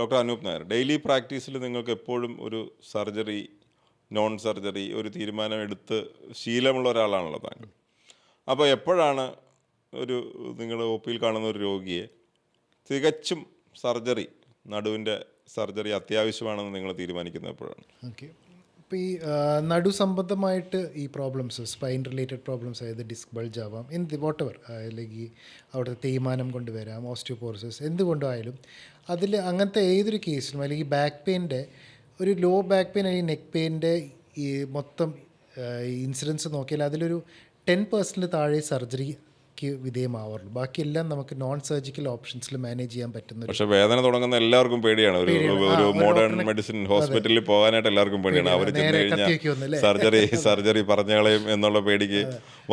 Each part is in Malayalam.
ഡോക്ടർ അനൂപ് നായർ, ഡെയിലി പ്രാക്ടീസിൽ നിങ്ങൾക്ക് എപ്പോഴും ഒരു സർജറി, നോൺ സർജറി ഒരു തീരുമാനം എടുത്ത് ശീലമുള്ള ഒരാളാണല്ലോ താങ്കൾ. അപ്പോൾ എപ്പോഴാണ് ഒരു നിങ്ങൾ ഒ പിയിൽ കാണുന്ന ഒരു രോഗിയെ തികച്ചും സർജറി, നടുവിൻ്റെ സർജറി അത്യാവശ്യമാണെന്ന് നിങ്ങൾ തീരുമാനിക്കുന്നത് എപ്പോഴാണ്? ഓക്കെ, ഇപ്പോൾ ഈ നടു സംബന്ധമായിട്ട് ഈ പ്രോബ്ലംസ്, സ്പൈൻ റിലേറ്റഡ് പ്രോബ്ലംസ്, അതായത് ഡിസ്ക് ബൾജ് ആവാം, വോട്ടെവർ, അല്ലെങ്കിൽ അവിടെ തേയ്മാനം കൊണ്ടുവരാം, ഓസ്റ്റിയോപോറോസിസ്, എന്തുകൊണ്ടായാലും അതിൽ അങ്ങനത്തെ ഏതൊരു കേസിലും, അല്ലെങ്കിൽ ബാക്ക് പെയിൻ്റെ ഒരു ലോ ബാക്ക് പെയിൻ അല്ലെങ്കിൽ നെക്ക് പെയിൻ്റെ ഈ മൊത്തം ഇൻസിഡൻസ് നോക്കിയാൽ അതിലൊരു 10% താഴെ സർജറിക്ക് വിധേയമാവാറുള്ളൂ. ബാക്കിയെല്ലാം നമുക്ക് നോൺ സർജിക്കൽ ഓപ്ഷൻസിൽ മാനേജ് ചെയ്യാൻ പറ്റുന്ന. പക്ഷേ വേദന തുടങ്ങുന്ന എല്ലാവർക്കും പേടിയാണ്. ഒരു മോഡേൺ മെഡിസിൻ ഹോസ്പിറ്റലിൽ പോകാനായിട്ട് എല്ലാവർക്കും പേടിയാണ്. അവർ ചെന്ന് കഴിഞ്ഞാൽ സർജറി പറഞ്ഞകളയും എന്നുള്ള പേടിക്ക്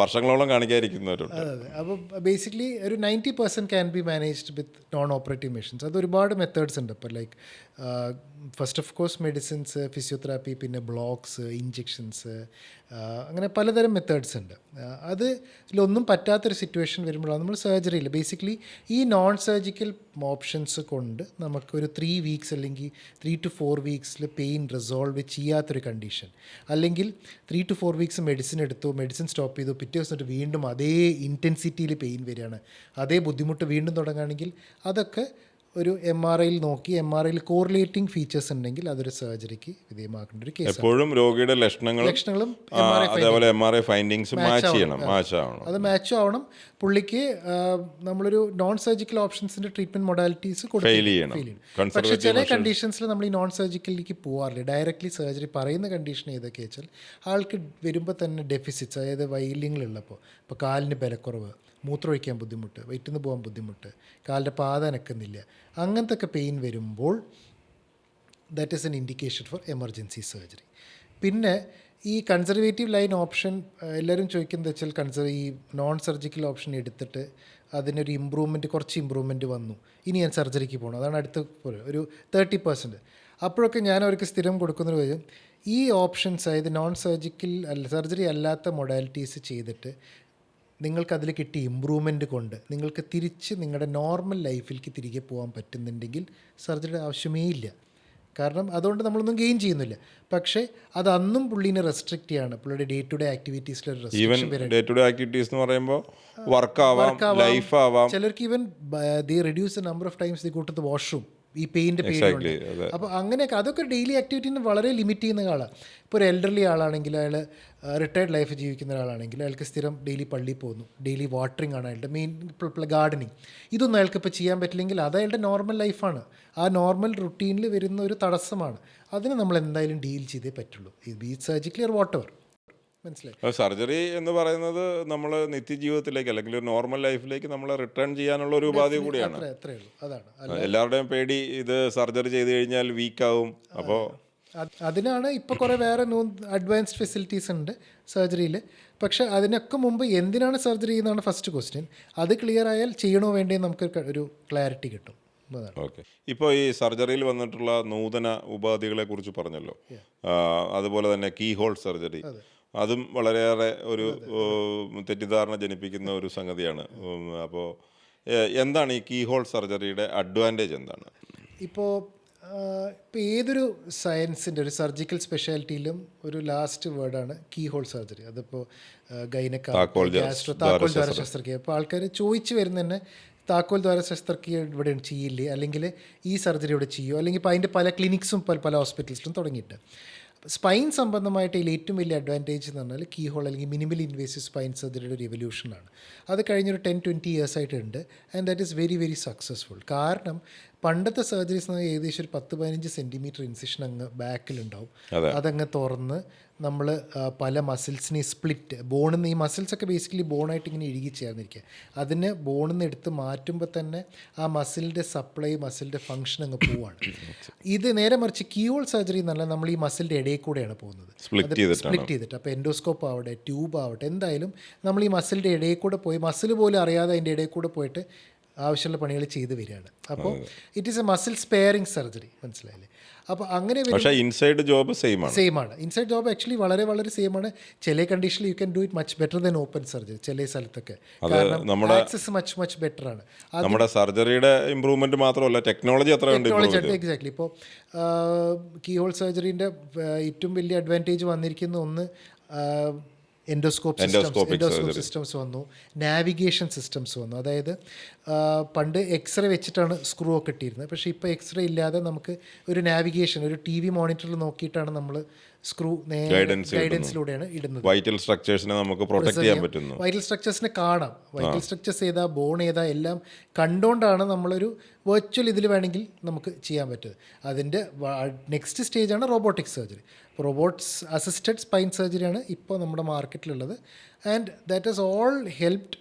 വർഷങ്ങളോളം കാണിക്കാതിരിക്കുന്നവരുണ്ട്. അതെ, അപ്പോൾ ബേസിക്കലി ഒരു 90% can be managed with non operative machines. അത് ഒരുപാട് മെത്തേഡ്സ് ഉണ്ട്. ഇപ്പോൾ like first of course medicines, physiotherapy, പിന്നെ ബ്ലോക്സ്, ഇഞ്ചെക്ഷൻസ്, അങ്ങനെ പലതരം മെത്തേഡ്സ് ഉണ്ട്. അതിലൊന്നും പറ്റാത്തൊരു സിറ്റുവേഷൻ വരുമ്പോഴാണ് നമ്മൾ സർജറിയിൽ ബേസിക്കലി ഈ നോൺ സർജിക്കൽ ഓപ്ഷൻസ് കൊണ്ട് നമുക്കൊരു 3 വീക്സ് അല്ലെങ്കിൽ 3 to 4 വീക്സിൽ പെയിൻ റിസോൾവ് ചെയ്യാത്തൊരു കണ്ടീഷൻ, അല്ലെങ്കിൽ 3 to 4 വീക്സ് മെഡിസിൻ എടുത്തു, മെഡിസിൻ സ്റ്റോപ്പ് ചെയ്തു, പിറ്റേ ദിവസം വീണ്ടും അതേ ഇൻറ്റൻസിറ്റിയിൽ പെയിൻ വരികയാണ്, അതേ ബുദ്ധിമുട്ട് വീണ്ടും തുടങ്ങുകയാണെങ്കിൽ അതൊക്കെ ഒരു MRIയിൽ നോക്കി MRIയിൽ കോറിലേറ്റിംഗ് ഫീച്ചേഴ്സ് ഉണ്ടെങ്കിൽ അതൊരു സർജറിക്ക് വിധേയമാക്കേണ്ട ഒരു കേസ്. എപ്പോഴും രോഗിയുടെ ലക്ഷണങ്ങളും അതേപോലെ MRI ഫൈൻഡിങ്സും മാച്ച് ചെയ്യണം, അത് മാച്ച് ആവണം. പുള്ളിക്ക് നമ്മളൊരു നോൺ സർജിക്കൽ ഓപ്ഷൻസിന്റെ ട്രീറ്റ്മെന്റ് മൊഡാലിറ്റീസ് കൊടുക്കും. പക്ഷേ ചില കണ്ടീഷൻസിൽ നമ്മൾ ഈ നോൺ സർജിക്കലിലേക്ക് പോകാറില്ല. ഡയറക്റ്റ്ലി സർജറി പറയുന്ന കണ്ടീഷൻ ഏതൊക്കെ വെച്ചാൽ ആൾക്ക് വരുമ്പോൾ തന്നെ ഡെഫിസിറ്റ്സ്, അതായത് വൈകല്യങ്ങളുള്ളപ്പോൾ, ഇപ്പോൾ കാലിന് ബലക്കുറവ്, മൂത്രമൊഴിക്കാൻ ബുദ്ധിമുട്ട്, വയറ്റിന്ന് പോകാൻ ബുദ്ധിമുട്ട്, കാലിൻ്റെ പാത അനക്കുന്നില്ല, അങ്ങനത്തെ ഒക്കെ പെയിൻ വരുമ്പോൾ that is N indication four emergency surgery. പിന്നെ ഈ കൺസർവേറ്റീവ് ലൈൻ ഓപ്ഷൻ എല്ലാവരും ചോദിക്കുന്നത് വെച്ചാൽ ഈ നോൺ സർജിക്കൽ ഓപ്ഷൻ എടുത്തിട്ട് അതിനൊരു കുറച്ച് ഇമ്പ്രൂവ്മെൻറ്റ് വന്നു, ഇനി ഞാൻ സർജറിക്ക് പോകണം, അതാണ് അടുത്ത ഒരു 30%. അപ്പോഴൊക്കെ ഞാൻ അവർക്ക് സ്ഥിരം കൊടുക്കുന്നൊരു കാര്യം, ഈ ഓപ്ഷൻസ്, അതായത് നോൺ സർജിക്കൽ സർജറി അല്ലാത്ത മൊഡാലിറ്റീസ് ചെയ്തിട്ട് നിങ്ങൾക്കതിൽ കിട്ടിയ ഇമ്പ്രൂവ്മെൻറ്റ് കൊണ്ട് നിങ്ങൾക്ക് തിരിച്ച് നിങ്ങളുടെ നോർമൽ ലൈഫിലേക്ക് തിരികെ പോകാൻ പറ്റുന്നുണ്ടെങ്കിൽ സർജറിയുടെ ആവശ്യമേ ഇല്ല. കാരണം അതുകൊണ്ട് നമ്മളൊന്നും ഗെയിൻ ചെയ്യുന്നില്ല. പക്ഷേ അത് അന്നും പുള്ളീനെ റെസ്ട്രിക്റ്റ് ചെയ്യാണ്. പുള്ളിയുടെ ഡേ ടു ഡേ ആക്ടിവിറ്റീസിൽ ചിലർക്ക് even they reduce the number of times they go to the washroom, ഈ പെയിൻ്റെ പേരുണ്ട്. അപ്പോൾ അങ്ങനെയൊക്കെ അതൊക്കെ ഡെയിലി ആക്ടിവിറ്റീനെ വളരെ ലിമിറ്റ് ചെയ്യുന്ന ആളാണ്. ഇപ്പോൾ ഒരു എൽഡർലി ആളാണെങ്കിൽ, അയാൾ റിട്ടയർഡ് ലൈഫ് ജീവിക്കുന്ന ഒരാളാണെങ്കിൽ അയാൾക്ക് സ്ഥിരം ഡെയിലി പള്ളിയിൽ പോകുന്നു, ഡെയിലി വാട്ടറിങ് ആണ് അയാളുടെ മെയിൻ, ഗാർഡനിങ്, ഇതൊന്നും അയാൾക്ക് ഇപ്പോൾ ചെയ്യാൻ പറ്റില്ലെങ്കിൽ അത് അയാളുടെ നോർമൽ ലൈഫാണ്, ആ നോർമൽ റുട്ടീനിൽ വരുന്ന ഒരു തടസ്സമാണ്. അതിന് നമ്മൾ എന്തായാലും ഡീൽ ചെയ്തേ പറ്റുള്ളൂ, ബി സർജിക്കലി ഓർ വാട്ടെവർ. മനസ്സിലായി? സർജറി എന്ന് പറയുന്നത് നമ്മൾ നിത്യജീവിതത്തിലേക്ക് അല്ലെങ്കിൽ ഒരു നോർമൽ ലൈഫിലേക്ക് നമ്മൾ റിട്ടേൺ ചെയ്യാനുള്ള ഒരു ഉപാധി കൂടിയാണ്. എല്ലാവരുടെയും പേടി ഇത് സർജറി ചെയ്ത് കഴിഞ്ഞാൽ വീക്കാവും. അപ്പോൾ അതിനാണ് ഇപ്പോൾ കുറേ വേറെ അഡ്വാൻസ്ഡ് ഫെസിലിറ്റീസ് ഉണ്ട് സർജറിയിൽ. പക്ഷെ അതിനൊക്കെ മുമ്പ് എന്തിനാണ് സർജറി ചെയ്യുന്നതാണ് ഫസ്റ്റ് ക്വസ്റ്റ്യൻ. അത് ക്ലിയർ ആയാൽ ചെയ്യണോ വേണ്ടേ നമുക്ക് ഒരു ക്ലാരിറ്റി കിട്ടും. ഓക്കെ, ഇപ്പോൾ ഈ സർജറിയിൽ വന്നിട്ടുള്ള നൂതന ഉപാധികളെ കുറിച്ച് പറഞ്ഞല്ലോ, അതുപോലെ തന്നെ കീ ഹോൾ സർജറി, അതും വളരെയേറെ ഒരു തെറ്റിദ്ധാരണ ജനിപ്പിക്കുന്ന ഒരു സംഗതിയാണ്. അപ്പോൾ എന്താണ് ഈ കീ ഹോൾ സർജറിയുടെ അഡ്വാൻറ്റേജ് എന്താണ്? ഇപ്പോൾ ഏതൊരു സയൻസിൻ്റെ ഒരു സർജിക്കൽ സ്പെഷ്യാലിറ്റിയിലും ഒരു ലാസ്റ്റ് വേർഡാണ് കീ ഹോൾ സർജറി. അതിപ്പോൾ താക്കോൽ ദ്വാര ശസ്ത്രക്രിയ. ഇപ്പോൾ ആൾക്കാർ ചോദിച്ചു വരുന്ന തന്നെ താക്കോൽ ദ്വാര ശസ്ത്രക്രിയ ഇവിടെ ചെയ്യില്ലേ, അല്ലെങ്കിൽ ഈ സർജറി ഇവിടെ ചെയ്യുമോ, അല്ലെങ്കിൽ ഇപ്പോൾ അതിൻ്റെ പല ക്ലിനിക്സും പല ഹോസ്പിറ്റൽസിലും തുടങ്ങിയിട്ട്. സ്പൈൻ സംബന്ധമായിട്ട് ഇതിൽ ഏറ്റവും വലിയ അഡ്വാൻറ്റേജ് എന്ന് പറഞ്ഞാൽ കീ ഹോൾ അല്ലെങ്കിൽ മിനിമൽ ഇൻവേസീവ് സ്പൈൻ സർജറിയുടെ ഒരു എവല്യൂഷനാണ്. അത് കഴിഞ്ഞൊരു 10-20 ഇയേഴ്സ് ആയിട്ടുണ്ട്. And that is very very successful. കാരണം പണ്ടത്തെ സർജറീസ് ഏകദേശം ഒരു 10-15 സെൻറ്റിമീറ്റർ ഇൻസിഷൻ അങ്ങ് ബാക്കിലുണ്ടാവും. അതങ്ങ് തുറന്ന് നമ്മൾ പല മസിൽസിനെ സ്പ്ലിറ്റ്, ബോണിൽ നിന്ന്, ഈ മസിൽസൊക്കെ ബേസിക്കലി ബോണായിട്ട് ഇങ്ങനെ ഇഴുകി ചേർന്നിരിക്കുക, അതിന് ബോണിൽ നിന്ന് എടുത്ത് മാറ്റുമ്പോൾ തന്നെ ആ മസിലിൻ്റെ സപ്ലൈ, മസിലിൻ്റെ ഫങ്ഷൻ അങ്ങ് പോവാണ്. ഇത് നേരെ മറിച്ച് കീ ഹോൾ സർജറി എന്ന് പറഞ്ഞാൽ നമ്മൾ ഈ മസിലിൻ്റെ ഇടയിൽ കൂടെയാണ് പോകുന്നത്, സ്പ്ലിറ്റ് ചെയ്തിട്ട്. അപ്പോൾ എൻഡോസ്കോപ്പ് ആവട്ടെ, ട്യൂബ് ആവട്ടെ, എന്തായാലും നമ്മൾ ഈ മസിലിൻ്റെ ഇടയിൽ കൂടെ പോയി, മസിൽ പോലും അറിയാതെ അതിൻ്റെ ഇടയിൽ കൂടെ പോയിട്ട് ആവശ്യമുള്ള പണികൾ ചെയ്ത് വരികയാണ്. അപ്പോൾ it is A muscle sparing surgery, മനസ്സിലായില്ലേ? അപ്പോൾ അങ്ങനെ പക്ഷേ ഇൻസൈഡ് ജോബ് സെയിം ആണ്. ഇൻസൈഡ് ജോബ് ആക്ച്വലി വളരെ വളരെ സെയിം ആണ്. ചില കണ്ടീഷനിൽ you can do it much better than open surgery ചില സ്ഥലത്തൊക്കെ, കാരണം ആക്സസ് മച്ച് ബെറ്റർ ആണ്. നമ്മുടെ സർജറിയുടെ ഇമ്പ്രൂവ്മെന്റ് മാത്രമല്ല, ടെക്നോളജി അത്ര എക്സാക്ട്ലി. ഇപ്പോൾ കീ ഹോൾ സർജറിൻ്റെ ഏറ്റവും വലിയ അഡ്വാൻറ്റേജ് വന്നിരിക്കുന്ന ഒന്ന് എൻഡോസ്കോപ്പ് സിസ്റ്റംസ് വന്നു, നാവിഗേഷൻ സിസ്റ്റംസ് വന്നു. അതായത് പണ്ട് എക്സ്റേ വെച്ചിട്ടാണ് സ്ക്രൂ ഒക്കെ ഇട്ടിരുന്നത്. പക്ഷേ ഇപ്പോൾ എക്സ്റേ ഇല്ലാതെ നമുക്ക് ഒരു നാവിഗേഷൻ, ഒരു TV മോണിറ്ററിൽ നോക്കിയിട്ടാണ് നമ്മൾ സ്ക്രൂ ഗൈഡൻസിലൂടെയാണ് ഇടുന്നത്. വൈറ്റൽ സ്ട്രക്ചേഴ്സിനെ നമുക്ക് പ്രൊട്ടക്ട് ചെയ്യാൻ പറ്റുന്നു. വൈറ്റൽ സ്ട്രക്ചേഴ്സിനെ കാണാം. വൈറ്റൽ സ്ട്രക്ചേഴ്സ് ഏതാ, ബോൺ ഏതാ, എല്ലാം കണ്ടുകൊണ്ടാണ് നമ്മളൊരു വെർച്വൽ ഇതിൽ വേണമെങ്കിൽ നമുക്ക് ചെയ്യാൻ പറ്റുന്നത്. അതിൻ്റെ നെക്സ്റ്റ് സ്റ്റേജാണ് robotic surgery. Robots assisted spine സർജറിയാണ് ഇപ്പോൾ നമ്മുടെ മാർക്കറ്റിലുള്ളത്. And that is all helped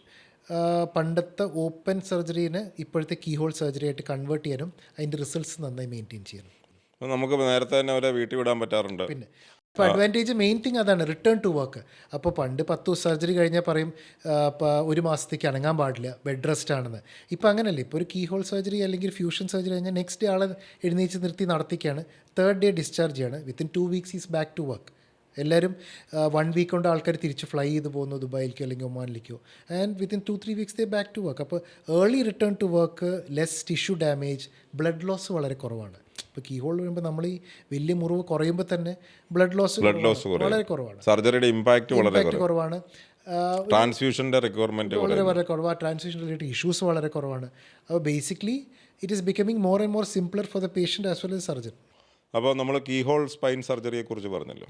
പണ്ടത്തെ ഓപ്പൺ സർജറീനെ ഇപ്പോഴത്തെ കീ ഹോൾ സർജറി ആയിട്ട് കൺവേർട്ട് ചെയ്യാനും അതിൻ്റെ റിസൾട്ട്സ് നന്നായി മെയിൻറ്റെയിൻ ചെയ്യാനും. നമുക്ക് നേരത്തെ തന്നെ അവരെ വീട്ടിൽ വിടാൻ പറ്റാറുണ്ട്. പിന്നെ ഇപ്പോൾ അഡ്വാൻറ്റേജ് മെയിൻ തിങ് അതാണ്, റിട്ടേൺ ടു വർക്ക്. അപ്പോൾ പണ്ട് 10 ദിവസം സർജറി കഴിഞ്ഞാൽ പറയും ഒരു മാസത്തേക്ക് അനങ്ങാൻ പാടില്ല, ബെഡ് റെസ്റ്റ് ആണെന്ന്. ഇപ്പോൾ അങ്ങനെയല്ല. ഇപ്പോൾ ഒരു കീ ഹോൾ സർജറി അല്ലെങ്കിൽ ഫ്യൂഷൻ സർജറി കഴിഞ്ഞാൽ നെക്സ്റ്റ് ഡേ ആളെ എഴുന്നേച്ച് നിർത്തി നടത്തിക്കാണ്, 3rd ഡേ ഡിസ്ചാർജ് ചെയ്യാണ്. Within 2 weeks is back to work. എല്ലാവരും 1 week കൊണ്ട് ആൾക്കാർ തിരിച്ച് ഫ്ലൈ ചെയ്ത് പോകുന്നു ദുബായിലേക്കോ അല്ലെങ്കിൽ ഒമാനിലേക്കോ. And within 2-3 weeks they back to work. അപ്പോൾ early return to work, less tissue damage, blood loss വളരെ കുറവാണ്. ഇപ്പോൾ കീ ഹോൾ വരുമ്പോൾ നമ്മൾ ഈ വലിയ മുറിവ് കുറയുമ്പോൾ തന്നെ ബ്ലഡ് ലോസ് വളരെ കുറവാണ്. സർജറിയുടെ ഇമ്പാക്റ്റ് വളരെ കുറവാണ്. ട്രാൻസ്ഫ്യൂഷൻ്റെ റിക്വയർമെൻറ്റ് വളരെ കുറവാണ്. ട്രാൻസ്ഫ്യൂഷൻ റിലേറ്റഡ് ഇഷ്യൂസ് വളരെ കുറവാണ്. അപ്പോൾ basically it is becoming more and more simpler for the patient as well as surgeon. അപ്പോൾ നമ്മൾ കീ ഹോൾ സ്പൈൻ സർജറിയെക്കുറിച്ച് പറഞ്ഞല്ലോ.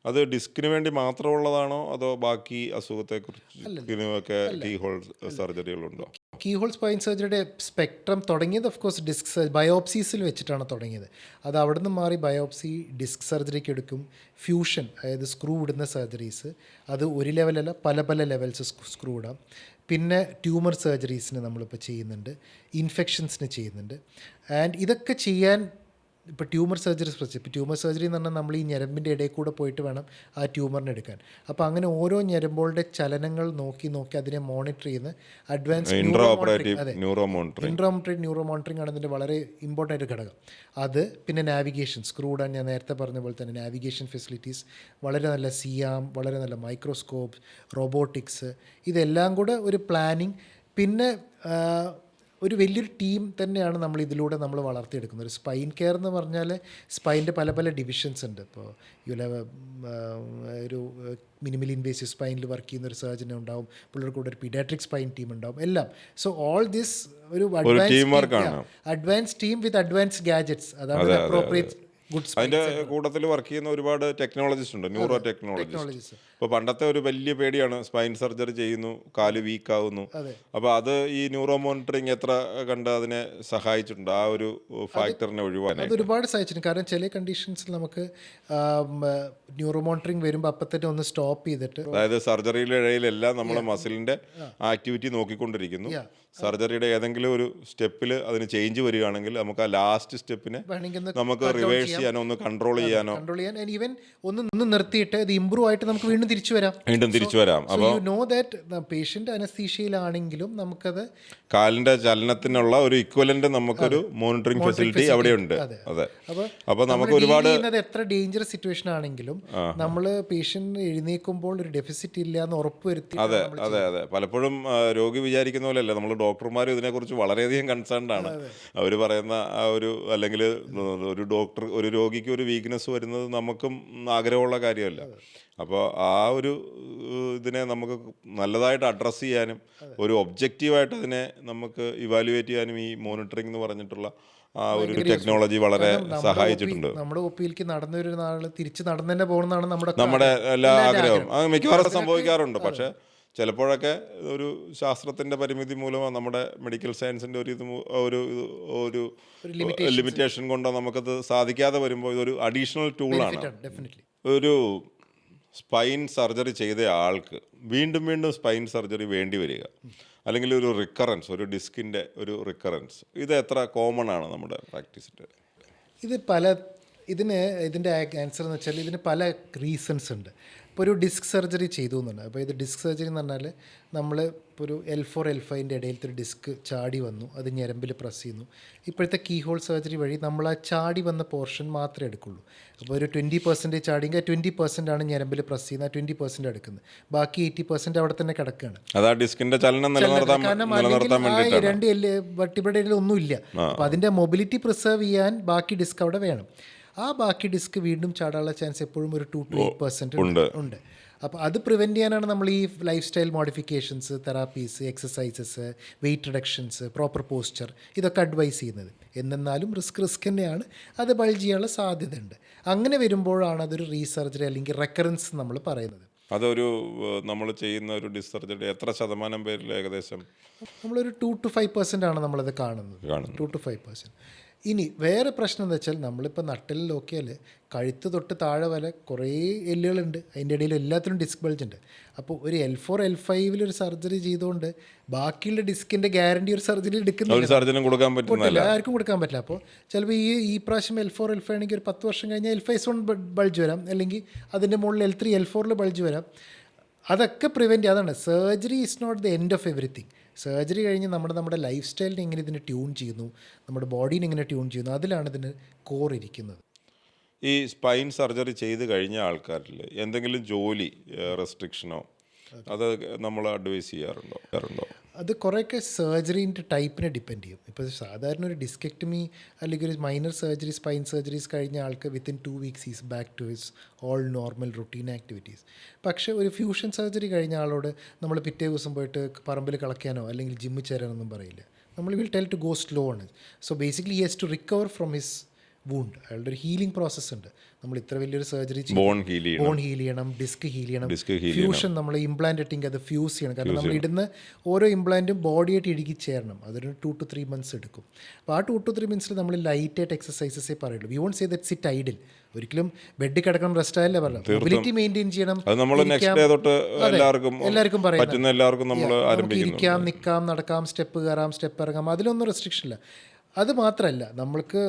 അത് ഡിസ്കിന് വേണ്ടി മാത്രമുള്ളതാണോ അതോ ബാക്കി അസുഖത്തെക്കുറിച്ചൊക്കെ കീ ഹോൾ സർജറികളുണ്ടോ? കീ ഹോൾ സ്പൈൻ സർജറിയുടെ സ്പെക്ട്രം തുടങ്ങിയത് ഓഫ് കോഴ്സ് ഡിസ്ക് ബയോപ്സീസിൽ വെച്ചിട്ടാണ് തുടങ്ങിയത്. അത് അവിടെ നിന്ന് മാറി ബയോപ്സി, ഡിസ്ക് സർജറിക്ക് എടുക്കും, ഫ്യൂഷൻ അതായത് സ്ക്രൂ ഇടുന്ന സർജറീസ്, അത് ഒരു ലെവലല്ല പല ലെവൽസ് സ്ക്രൂ ഇടാം. പിന്നെ ട്യൂമർ സർജറീസിന് നമ്മളിപ്പോൾ ചെയ്യുന്നുണ്ട്, ഇൻഫെക്ഷൻസിന് ചെയ്യുന്നുണ്ട്. ആൻഡ് ഇതൊക്കെ ചെയ്യാൻ ഇപ്പോൾ ട്യൂമർ സർജറീസ് പ്രത്യേകിച്ച് ഇപ്പോൾ ട്യൂമർ സർജറി എന്ന് പറഞ്ഞാൽ നമ്മൾ ഈ ഞരമ്പിൻ്റെ ഇടയിൽ കൂടെ പോയിട്ട് വേണം ആ ട്യൂമറിനെ എടുക്കാൻ. അപ്പോൾ അങ്ങനെ ഓരോ ഞരമ്പുകളുടെ ചലനങ്ങൾ നോക്കി അതിനെ മോണിറ്റർ ചെയ്യുന്ന അഡ്വാൻസ് ഇൻട്രാ ന്യൂറോ മോണിറ്ററിംഗ് ആണ് ഇതിൻ്റെ വളരെ ഇമ്പോർട്ടൻ്റ് ഒരു ഘടകം. അത് പിന്നെ നാവിഗേഷൻ, സ്ക്രൂ ഇടാൻ ഞാൻ നേരത്തെ പറഞ്ഞ പോലെ തന്നെ നാവിഗേഷൻ ഫെസിലിറ്റീസ്, വളരെ നല്ല സിയാം, വളരെ നല്ല മൈക്രോസ്കോപ്പ്, റോബോട്ടിക്സ്, ഇതെല്ലാം കൂടെ ഒരു പ്ലാനിങ്. പിന്നെ ഒരു വലിയൊരു ടീം തന്നെയാണ് നമ്മൾ ഇതിലൂടെ നമ്മൾ വളർത്തിയെടുക്കുന്നത്. ഒരു സ്പൈൻ കെയർ എന്ന് പറഞ്ഞാൽ സ്പൈൻ്റെ പല ഡിവിഷൻസ് ഉണ്ട്. ഇപ്പോൾ ഒരു മിനിമൽ ഇൻവേസീവ് സ്പൈനിൽ വർക്ക് ചെയ്യുന്ന ഒരു സർജൻ ഉണ്ടാവും, പുള്ളിയുടെ കൂടെ ഒരു പീഡിയാട്രിക് സ്പൈൻ ടീം ഉണ്ടാവും, എല്ലാം. സോ ഓൾ ദിസ് ഒരു advance team with advance gadgets, അതാണ് അപ്രോപ്രിയേറ്റ്. അതിൻ്റെ കൂട്ടത്തിൽ വർക്ക് ചെയ്യുന്ന ഒരുപാട് ടെക്നോളജിസ്റ്റ് ഉണ്ട്, ന്യൂറോ ടെക്നോളജിസ്റ്റ്. ഇപ്പോൾ പണ്ടത്തെ ഒരു വലിയ പേടിയാണ്, സ്പൈൻ സർജറി ചെയ്യുന്നു, കാല് വീക്ക് ആവുന്നു. അപ്പോൾ അത് ഈ ന്യൂറോ മോണിറ്ററിങ് എത്ര കണ്ട് അതിനെ സഹായിച്ചിട്ടുണ്ട്, ആ ഒരു ഫാക്ടറിനെ ഒഴിവാനായി? അത് ഒരുപാട് സഹായിച്ചിട്ടുണ്ട്. കാരണം ചില കണ്ടീഷൻസിൽ നമുക്ക് ന്യൂറോ മോണിറ്ററിങ് വരുമ്പോൾ അപ്പം തന്നെ ഒന്ന് സ്റ്റോപ്പ് ചെയ്തിട്ട്, അതായത് സർജറിയുടെ ഇടയിലെല്ലാം നമ്മളെ മസിലിൻ്റെ ആക്ടിവിറ്റി നോക്കിക്കൊണ്ടിരിക്കുന്നു. സർജറിയുടെ ഏതെങ്കിലും ഒരു സ്റ്റെപ്പിൽ അതിന് ചേഞ്ച് വരികയാണെങ്കിൽ നമുക്ക് ആ ലാസ്റ്റ് സ്റ്റെപ്പിനെ നമുക്ക് റിവേഴ്സ് ചെയ്യാനോ ഒന്ന് കൺട്രോൾ ചെയ്യാൻ ഈവൻ ഒന്ന് നിർത്തിയിട്ട് ഇത് ഇമ്പ്രൂവ് ആയിട്ട് നമുക്ക് വീണ്ടും തിരിച്ചു വരാം. അപ്പോൾ യു നോ ദാറ്റ് പേഷ്യന്റ് അനസ്തീഷ്യയിലാണെങ്കിലും നമുക്കത് കാലിന്റെ ചലനത്തിനുള്ള ഒരു ഇക്വലന്റ് നമുക്കൊരു മോണിറ്ററിംഗ് ഫെസിലിറ്റി അവിടെയുണ്ട്. അതെ. അപ്പോൾ നമുക്ക് ഒരുപാട് എത്ര ഡേഞ്ചറസ് സിറ്റുവേഷൻ ആണെങ്കിലും നമ്മൾ പേഷ്യന്റ് എഴുന്നേൽക്കുമ്പോൾ ഒരു ഡെഫിസിറ്റ് ഇല്ല എന്ന് ഉറപ്പുവരുത്തി. അതെ. പലപ്പോഴും രോഗി വിചാരിക്കുന്ന പോലെയല്ല, നമ്മൾ ഡോക്ടർമാർ ഇതിനെക്കുറിച്ച് വളരെയധികം കൺസേൺഡ് ആണ്. അവർ പറയുന്ന ആ ഒരു, അല്ലെങ്കിൽ ഒരു രോഗിക്ക് ഒരു വീക്ക്നെസ് വരുന്നത് നമുക്കും ആഗ്രഹമുള്ള കാര്യമല്ല. അപ്പോൾ ആ ഒരു ഇതിനെ നമുക്ക് നല്ലതായിട്ട് അഡ്രസ്സ് ചെയ്യാനും ഒരു ഒബ്ജക്റ്റീവായിട്ട് അതിനെ നമുക്ക് ഇവാലുവേറ്റ് ചെയ്യാനും ഈ മോണിറ്ററിംഗ് എന്ന് പറഞ്ഞിട്ടുള്ള ആ ഒരു ടെക്നോളജി വളരെ സഹായിച്ചിട്ടുണ്ട്. നമ്മുടെ ഒപ്പിയിലേക്ക് നടന്നൊരു നാള് തിരിച്ച് നടന്നു തന്നെ പോകണമെന്നാണ് നമ്മുടെ എല്ലാ ആഗ്രഹവും. അത് മിക്കവാറും സംഭവിക്കാറുണ്ട്. പക്ഷേ ചിലപ്പോഴൊക്കെ ഒരു ശാസ്ത്രത്തിൻ്റെ പരിമിതി മൂലം നമ്മുടെ മെഡിക്കൽ സയൻസിൻ്റെ ഒരു ലിമിറ്റേഷൻ കൊണ്ടോ നമുക്കത് സാധിക്കാതെ വരുമ്പോൾ ഇതൊരു അഡീഷണൽ ടൂളാണ്. ഒരു സ്പൈൻ സർജറി ചെയ്ത ആൾക്ക് വീണ്ടും സ്പൈൻ സർജറി വേണ്ടി വരിക, അല്ലെങ്കിൽ ഒരു റിക്കറൻസ്, ഒരു ഡിസ്കിൻ്റെ ഒരു റിക്കറൻസ്, ഇത് എത്ര കോമൺ ആണ് നമ്മുടെ പ്രാക്ടീസിൽ? ഇതിൻ്റെ ആൻസർ എന്ന് വെച്ചാൽ ഇതിന് പല റീസൺസ് ഉണ്ട്. ഇപ്പോൾ ഒരു ഡിസ്ക് സർജറി ചെയ്തു എന്നുണ്ട്. അപ്പോൾ ഇത് ഡിസ്ക് സർജറി എന്ന് പറഞ്ഞാൽ നമ്മൾ ഇപ്പോൾ ഒരു L4 L5 ഇടയിലത്തെ ഒരു ഡിസ്ക് ചാടി വന്നു, അത് ഞരമ്പിൽ പ്രസ് ചെയ്യുന്നു. ഇപ്പോഴത്തെ കീ ഹോൾ സർജറി വഴി നമ്മൾ ആ ചാടി വന്ന പോർഷൻ മാത്രമേ എടുക്കുള്ളൂ. അപ്പോൾ ഒരു 20% ചാടിയെങ്കിൽ 20% ആണ് ഞരമ്പിൽ പ്രസ് ചെയ്യുന്നത്, 20% എടുക്കുന്നത്. ബാക്കി 80% അവിടെ തന്നെ കിടക്കുകയാണ്. അത് ആ ഡിസ്കിന്റെ ചലനം കാരണം അല്ലെങ്കിൽ ആ 2 വെർട്ടിബ്രയിൽ ഒന്നുമില്ല. അപ്പോൾ അതിൻ്റെ മൊബിലിറ്റി പ്രിസർവ് ചെയ്യാൻ ബാക്കി ഡിസ്ക് അവിടെ വേണം. ആ ബാക്കി ഡിസ്ക് വീണ്ടും ചാടാനുള്ള ചാൻസ് എപ്പോഴും ഒരു 2 to 8% ഉണ്ട്. അപ്പോൾ അത് പ്രിവെൻറ്റ് ചെയ്യാനാണ് നമ്മൾ ഈ lifestyle modifications, therapies, exercises, weight reductions, proper posture ഇതൊക്കെ അഡ്വൈസ് ചെയ്യുന്നത്. എന്നാലും റിസ്ക് തന്നെയാണ്, അത് ബൾജ് ചെയ്യാനുള്ള സാധ്യതയുണ്ട്. അങ്ങനെ വരുമ്പോഴാണ് അതൊരു റീസർജറി അല്ലെങ്കിൽ റെക്കറൻസ് നമ്മൾ പറയുന്നത്. അതൊരു നമ്മൾ ചെയ്യുന്ന ഒരു ഡിസ്ക് സർജറി എത്ര ശതമാനം പേരിൽ ഏകദേശം? നമ്മളൊരു 2 to 5% ആണ് നമ്മളത് കാണുന്നത്. 2 to 5%. ഇനി വേറെ പ്രശ്നം എന്താ വെച്ചാൽ നമ്മളിപ്പോൾ നട്ടിൽ നോക്കിയാൽ കഴുത്ത് തൊട്ട് താഴെ വരെ കുറേ എല്ലുകളുണ്ട്, അതിൻ്റെ ഇടയിൽ എല്ലാത്തിനും ഡിസ്ക് ബൾജ് ഉണ്ട്. അപ്പോൾ ഒരു L4 L5 ഒരു സർജറി ചെയ്തുകൊണ്ട് ബാക്കിയുള്ള ഡിസ്കിൻ്റെ ഗ്യാരണ്ടി ഒരു സർജറി എടുക്കുന്നില്ല, കൊടുക്കാൻ പറ്റില്ല, ആർക്കും കൊടുക്കാൻ പറ്റില്ല. അപ്പോൾ ചിലപ്പോൾ ഈ പ്രാവശ്യം L4 L5 ആണെങ്കിൽ ഒരു 10 വർഷം കഴിഞ്ഞാൽ L5 ബൾജ് വരാം, അല്ലെങ്കിൽ അതിൻ്റെ മുകളിൽ L3 L4 ബൾജ് വരാം. അതൊക്കെ പ്രിവെൻറ്റ് ചെയ്യുക. അതാണ് surgery is not the end of everything. Surgery കഴിഞ്ഞ് നമ്മുടെ ലൈഫ് സ്റ്റൈലിനെ എങ്ങനെ ഇതിനെ ട്യൂൺ ചെയ്യുന്നു, നമ്മുടെ ബോഡീനെ എങ്ങനെ ട്യൂൺ ചെയ്യുന്നു, അതിലാണ് ഇതിന് കോർ ഇരിക്കുന്നത്. ഈ സ്പൈൻ സർജറി ചെയ്ത് കഴിഞ്ഞ ആൾക്കാരിൽ എന്തെങ്കിലും ജോലി റെസ്ട്രിക്ഷനോ അത് നമ്മൾ അഡ്വൈസ് ചെയ്യാറുണ്ടോ? അത് കുറേയൊക്കെ സർജറിൻ്റെ ടൈപ്പിനെ ഡിപ്പെൻഡ് ചെയ്യും. ഇപ്പോൾ സാധാരണ ഒരു ഡിസ്കെക്ടമി അല്ലെങ്കിൽ ഒരു മൈനർ സർജറി, സ്പൈൻ സർജറീസ് കഴിഞ്ഞ ആൾക്ക് within 2 weeks is back to his all normal routine activities. പക്ഷേ ഒരു ഫ്യൂഷൻ സർജറി കഴിഞ്ഞ ആളോട് നമ്മൾ പിറ്റേ ദിവസം പോയിട്ട് പറമ്പിൽ കളയ്ക്കാനോ അല്ലെങ്കിൽ ജിമ്മിൽ ചേരാനൊന്നും പറയില്ല. നമ്മൾ will tell to go slow ആണ്. So basically he has to recover from his wound. അയാളുടെ ഒരു ഹീലിംഗ് പ്രോസസ്സ് ഉണ്ട്. നമ്മൾ ഇത്ര വലിയൊരു സർജറി ബോൺ ഹീൽ ചെയ്യണം, ഡിസ്ക് ഹീൽ ചെയ്യണം, ഫ്യൂഷൻ നമ്മൾ ഇംപ്ലാന്റ് ഇട്ടിങ് അത് ഫ്യൂസ് ചെയ്യണം. കാരണം നമ്മൾ ഇടുന്ന ഓരോ ഇംപ്ലാന്റും ബോഡിയായിട്ട് ഇടുക്കി ചേരണം. അതൊരു 2 to 3 months എടുക്കും. അപ്പോൾ ആ 2 to 3 months നമ്മൾ ലൈറ്റായിട്ട് എക്സസൈസസേ പറയുള്ളൂ. We won't say that sit idle. ഒരിക്കലും ബെഡിൽ കിടക്കണം, റെസ്റ്റ് ആയല്ലേ പറഞ്ഞു. മൊബിലിറ്റി മെയിൻറ്റെയിൻ ചെയ്യണം. എല്ലാവർക്കും പറയാം, ഇരിക്കാം, നിൽക്കാം, നടക്കാം, സ്റ്റെപ്പ് കയറാം, സ്റ്റെപ്പ് ഇറങ്ങാം, അതിലൊന്നും റെസ്ട്രിക്ഷൻ ഇല്ല. അത് മാത്രമല്ല, നമ്മൾക്ക്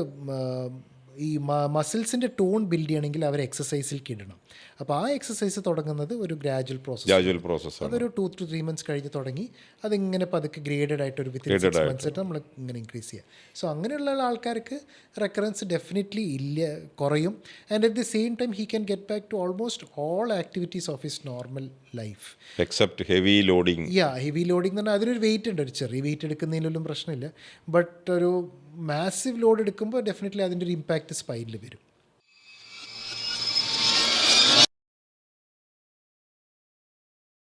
ഈ മസിൽസിൻ്റെ ടോൺ ബിൽഡ് ചെയ്യണമെങ്കിൽ അവർ എക്സസൈസിലേക്ക് ഇടണം. അപ്പോൾ ആ എക്സസൈസ് തുടങ്ങുന്നത് ഒരു ഗ്രാജുവൽ പ്രോസസ്സ്. അതൊരു 2 to 3 months കഴിഞ്ഞ് തുടങ്ങി അതിങ്ങനെ പതുക്കെ ഗ്രേഡഡ് ആയിട്ട് ഒരു വിത്തിൻ 6 months ആയിട്ട് നമ്മൾ ഇങ്ങനെ ഇൻക്രീസ് ചെയ്യുക. സോ അങ്ങനെയുള്ള ആൾക്കാർക്ക് റെക്കറൻസ് ഡെഫിനറ്റ്ലി കുറയും. And at the same time he can get back to almost all activities of his normal life except heavy loading. Heavy loading എന്ന് പറഞ്ഞാൽ അതിനൊരു വെയിറ്റ് ഉണ്ട്. ഒരു ചെറിയ വെയിറ്റ് എടുക്കുന്നതിലൊന്നും പ്രശ്നമില്ല. ബട്ട് ഒരു മാസീവ് ലോഡ് എടുക്കുമ്പോൾ ഡെഫിനറ്റ്ലി അതിൻ്റെ ഒരു ഇമ്പാക്റ്റ് സ്പൈനിൽ വരും.